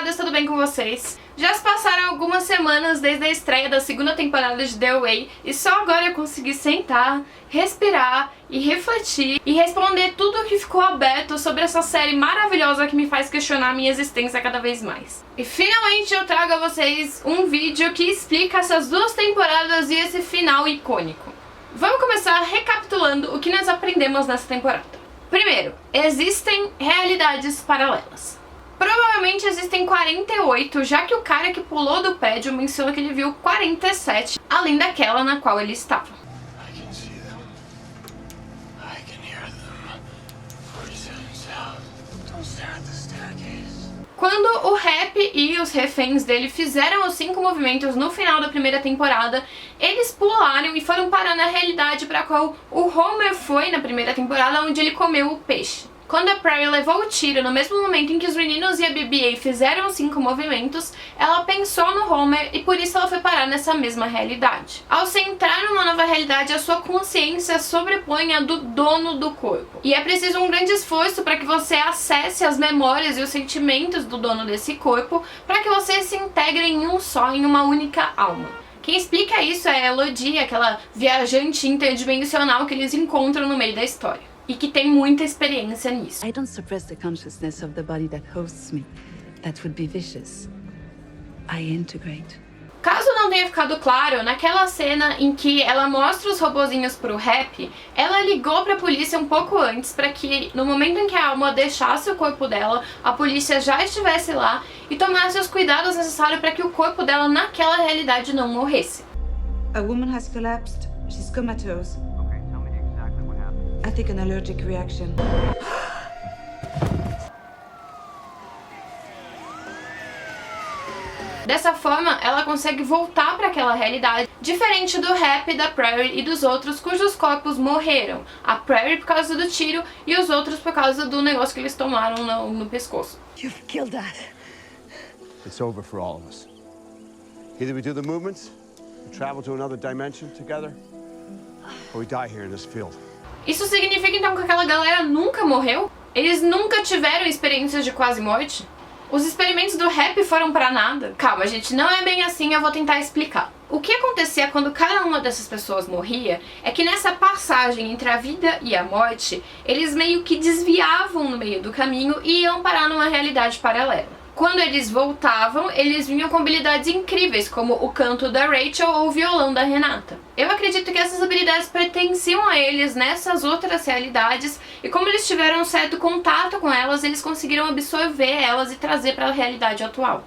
camaradas, tudo bem com vocês? Já se passaram algumas semanas desde a estreia da segunda temporada de The Way e só agora eu consegui sentar, respirar e refletir e responder tudo o que ficou aberto sobre essa série maravilhosa que me faz questionar a minha existência cada vez mais. E finalmente eu trago a vocês um vídeo que explica essas duas temporadas e esse final icônico. Vamos começar recapitulando o que nós aprendemos nessa temporada. Primeiro, existem realidades paralelas. Provavelmente existem 48, já que o cara que pulou do prédio menciona que ele viu 47, além daquela na qual ele estava. Quando o Happy e os reféns dele fizeram os 5 movimentos no final da primeira temporada, eles pularam e foram parar na realidade para a qual o Homer foi na primeira temporada, onde ele comeu o peixe. Quando a Prairie levou o tiro no mesmo momento em que os meninos e a BB-8 fizeram os 5 movimentos, ela pensou no Homer e por isso ela foi parar nessa mesma realidade. Ao se entrar numa nova realidade, a sua consciência sobrepõe a do dono do corpo. E é preciso um grande esforço para que você acesse as memórias e os sentimentos do dono desse corpo, para que você se integre em um só, em uma única alma. Quem explica isso é a Elodie, aquela viajante interdimensional que eles encontram no meio da história. E que tem muita experiência nisso. I don't suppress the consciousness of the body that hosts me. That would be vicious. I integrate. Caso não tenha ficado claro, naquela cena em que ela mostra os robozinhos pro Happy, ela ligou pra polícia um pouco antes para que, no momento em que a alma deixasse o corpo dela, a polícia já estivesse lá e tomasse os cuidados necessários para que o corpo dela naquela realidade não morresse. A woman has collapsed. She's comatose. I think an allergic reaction. Dessa forma, ela consegue voltar para aquela realidade, diferente do Happy, da Prairie e dos outros cujos corpos morreram. A Prairie por causa do tiro e os outros por causa do negócio que eles tomaram no pescoço. You've killed that. It's over for all of us. Either we do the movements, we travel to another dimension together, or we die here in this field. Isso significa então que aquela galera nunca morreu? Eles nunca tiveram experiências de quase morte? Os experimentos do Happy foram pra nada? Calma, gente, não é bem assim, eu vou tentar explicar. O que acontecia quando cada uma dessas pessoas morria é que nessa passagem entre a vida e a morte, eles meio que desviavam no meio do caminho e iam parar numa realidade paralela. Quando eles voltavam, eles vinham com habilidades incríveis, como o canto da Rachel ou o violão da Renata. Eu acredito que essas habilidades pertenciam a eles nessas outras realidades, e como eles tiveram um certo contato com elas, eles conseguiram absorver elas e trazer para a realidade atual.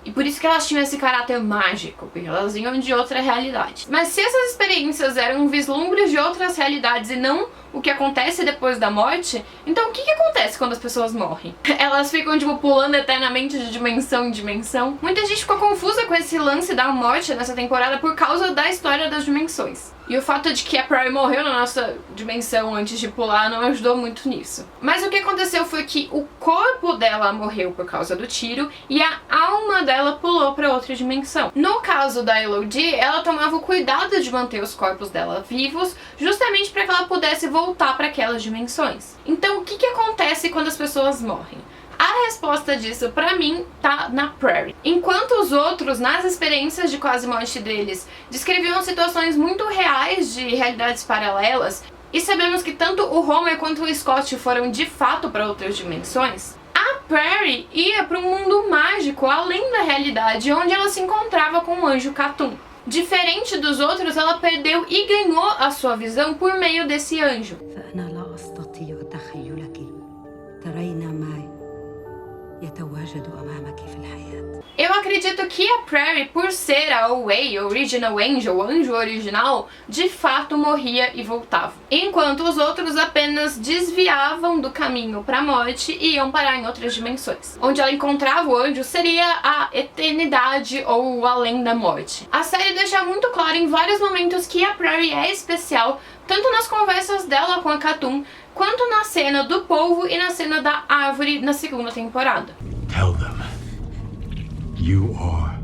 E por isso que elas tinham esse caráter mágico, porque elas vinham de outra realidade. Mas se essas experiências eram vislumbres de outras realidades e não o que acontece depois da morte, então o que acontece quando as pessoas morrem? Elas ficam, tipo, pulando eternamente de dimensão em dimensão? Muita gente ficou confusa com esse lance da morte nessa temporada por causa da história das dimensões. E o fato de que a Prairie morreu na nossa dimensão antes de pular não ajudou muito nisso. Mas o que aconteceu foi que o corpo dela morreu por causa do tiro e a alma dela pulou para outra dimensão. No caso da Elodie, ela tomava o cuidado de manter os corpos dela vivos, justamente para que ela pudesse voltar para aquelas dimensões. Então, o que acontece quando as pessoas morrem? A resposta disso, pra mim, tá na Prairie. Enquanto os outros, nas experiências de quase morte deles, descreviam situações muito reais de realidades paralelas, e sabemos que tanto o Homer quanto o Scott foram de fato para outras dimensões, a Prairie ia para um mundo mágico além da realidade, onde ela se encontrava com o anjo Khatun. Diferente dos outros, ela perdeu e ganhou a sua visão por meio desse anjo. Eu acredito que a Prairie, por ser a Way, Original Angel, o anjo original, de fato morria e voltava. Enquanto os outros apenas desviavam do caminho para a morte e iam parar em outras dimensões. Onde ela encontrava o anjo seria a eternidade ou o além da morte. A série deixa muito claro em vários momentos que a Prairie é especial, tanto nas conversas dela com a Khatun, quanto na cena do polvo e na cena da árvore na segunda temporada. Tell them you are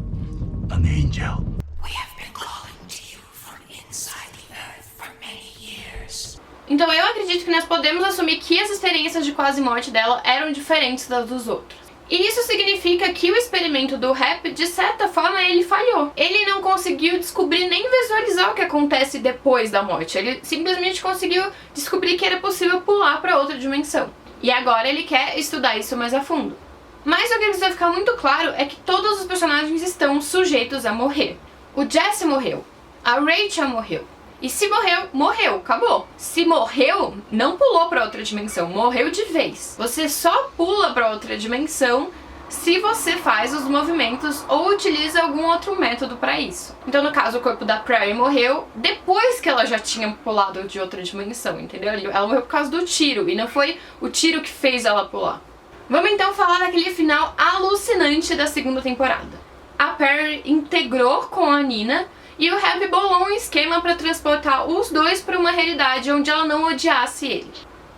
an angel. We have been calling to you from inside the earth for many years. Então eu acredito que nós podemos assumir que as experiências de quase morte dela eram diferentes das dos outros. E isso significa que o experimento do Happy, de certa forma, ele falhou. Ele não conseguiu descobrir nem visualizar o que acontece depois da morte. Ele simplesmente conseguiu descobrir que era possível pular para outra dimensão. E agora ele quer estudar isso mais a fundo. Mas o que precisa ficar muito claro é que todos os personagens estão sujeitos a morrer. O Jesse morreu. A Rachel morreu. E se morreu, morreu, acabou. Se morreu, não pulou para outra dimensão, morreu de vez. Você só pula para outra dimensão se você faz os movimentos ou utiliza algum outro método para isso. Então, no caso, o corpo da Prairie morreu depois que ela já tinha pulado de outra dimensão, entendeu? Ela morreu por causa do tiro, e não foi o tiro que fez ela pular. Vamos então falar daquele final alucinante da segunda temporada. A Prairie integrou com a Nina, e o Happy bolou um esquema para transportar os dois para uma realidade onde ela não odiasse ele.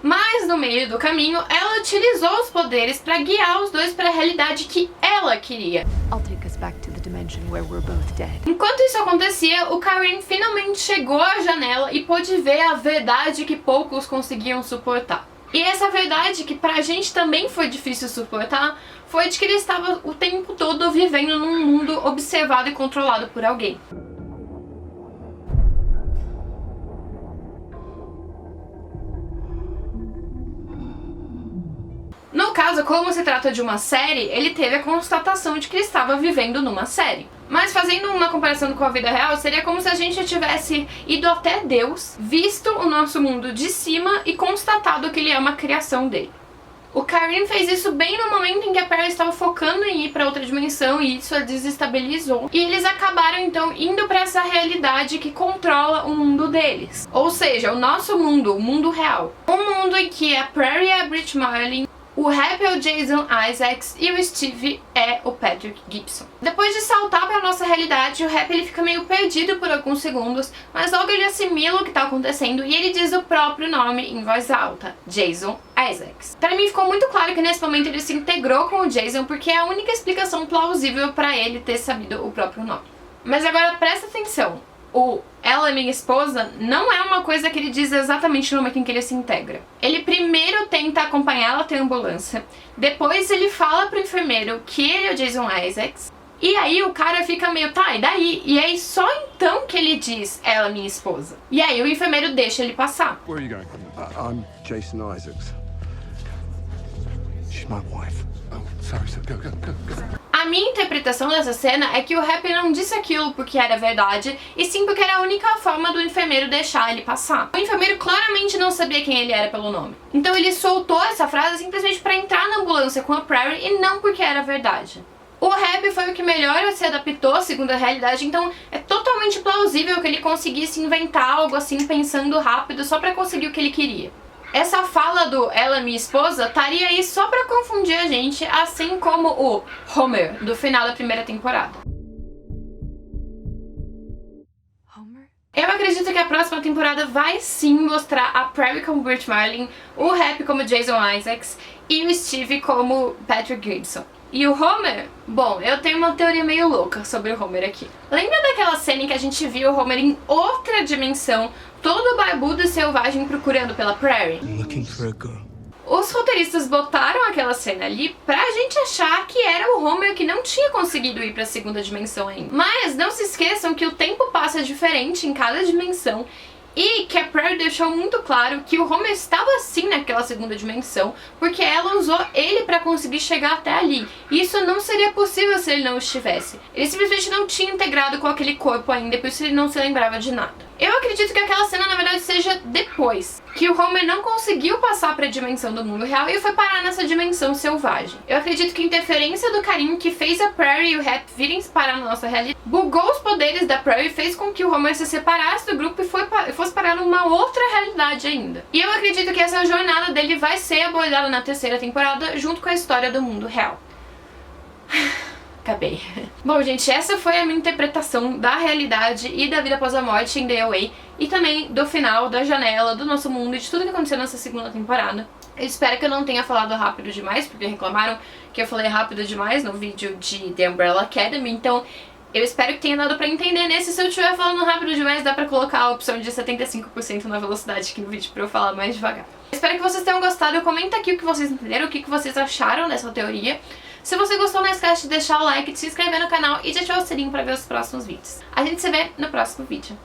Mas no meio do caminho, ela utilizou os poderes para guiar os dois para a realidade que ela queria. I'll take us back to the dimension where we're both dead. Enquanto isso acontecia, o Kareem finalmente chegou à janela e pôde ver a verdade que poucos conseguiam suportar. E essa verdade, que pra gente também foi difícil suportar, foi de que ele estava o tempo todo vivendo num mundo observado e controlado por alguém. No caso, como se trata de uma série, ele teve a constatação de que ele estava vivendo numa série. Mas fazendo uma comparação com a vida real, seria como se a gente tivesse ido até Deus, visto o nosso mundo de cima e constatado que ele é uma criação dele. O Kareem fez isso bem no momento em que a Prairie estava focando em ir para outra dimensão e isso a desestabilizou. E eles acabaram então indo para essa realidade que controla o mundo deles. Ou seja, o nosso mundo, o mundo real. Um mundo em que a Prairie é a Brit Marlin, o Happy é o Jason Isaacs e o Steve é o Patrick Gibson. Depois de saltar para a nossa realidade, o Happy ele fica meio perdido por alguns segundos, mas logo ele assimila o que está acontecendo e ele diz o próprio nome em voz alta, Jason Isaacs. Para mim ficou muito claro que nesse momento ele se integrou com o Jason porque é a única explicação plausível para ele ter sabido o próprio nome. Mas agora presta atenção. O ela é minha esposa não é uma coisa que ele diz exatamente no momento em que ele se integra. Ele primeiro tenta acompanhá-la até a ambulância, depois ele fala pro enfermeiro que ele é o Jason Isaacs, e aí o cara fica meio, tá, e daí? E aí só então que ele diz, ela é minha esposa. E aí o enfermeiro deixa ele passar. Where are you going? I'm Jason Isaacs. She's my wife. Oh, sorry, sir. Go. A minha interpretação dessa cena é que o Happy não disse aquilo porque era verdade, e sim porque era a única forma do enfermeiro deixar ele passar. O enfermeiro claramente não sabia quem ele era pelo nome. Então ele soltou essa frase simplesmente para entrar na ambulância com a Prairie e não porque era verdade. O Happy foi o que melhor se adaptou segundo a realidade, então é totalmente plausível que ele conseguisse inventar algo assim pensando rápido só para conseguir o que ele queria. Essa fala do ela, minha esposa, estaria aí só pra confundir a gente, assim como o Homer, do final da primeira temporada. Homer? Eu acredito que a próxima temporada vai sim mostrar a Prairie como Brit Marlin, o Happy como Jason Isaacs e o Steve como Patrick Gibson. E o Homer? Bom, eu tenho uma teoria meio louca sobre o Homer aqui. Lembra daquela cena em que a gente viu o Homer em outra dimensão, todo barbudo e selvagem procurando pela Prairie? I'm looking for a girl. Os roteiristas botaram aquela cena ali pra gente achar que era o Homer que não tinha conseguido ir pra segunda dimensão ainda. Mas não se esqueçam que o tempo passa diferente em cada dimensão e que a Prairie deixou muito claro que o Homer estava sim naquela segunda dimensão porque ela usou ele pra conseguir chegar até ali. E isso não seria possível se ele não estivesse. Ele simplesmente não tinha integrado com aquele corpo ainda, por isso ele não se lembrava de nada. Eu acredito que aquela cena, na verdade, seja depois, que o Homer não conseguiu passar para a dimensão do mundo real e foi parar nessa dimensão selvagem. Eu acredito que a interferência do Kareem, que fez a Prairie e o Happy virem se parar na nossa realidade, bugou os poderes da Prairie e fez com que o Homer se separasse do grupo e fosse parar numa outra realidade ainda. E eu acredito que essa jornada dele vai ser abordada na terceira temporada, junto com a história do mundo real. Acabei. Bom, gente, essa foi a minha interpretação da realidade e da vida após a morte em The Away e também do final, da janela, do nosso mundo e de tudo que aconteceu nessa segunda temporada. Eu espero que eu não tenha falado rápido demais, porque reclamaram que eu falei rápido demais no vídeo de The Umbrella Academy, então eu espero que tenha dado pra entender nesse. Se eu estiver falando rápido demais, dá pra colocar a opção de 75% na velocidade aqui no vídeo pra eu falar mais devagar. Espero que vocês tenham gostado. Comenta aqui o que vocês entenderam, o que vocês acharam dessa teoria. Se você gostou, não esquece de deixar o like, de se inscrever no canal e de ativar o sininho pra ver os próximos vídeos. A gente se vê no próximo vídeo.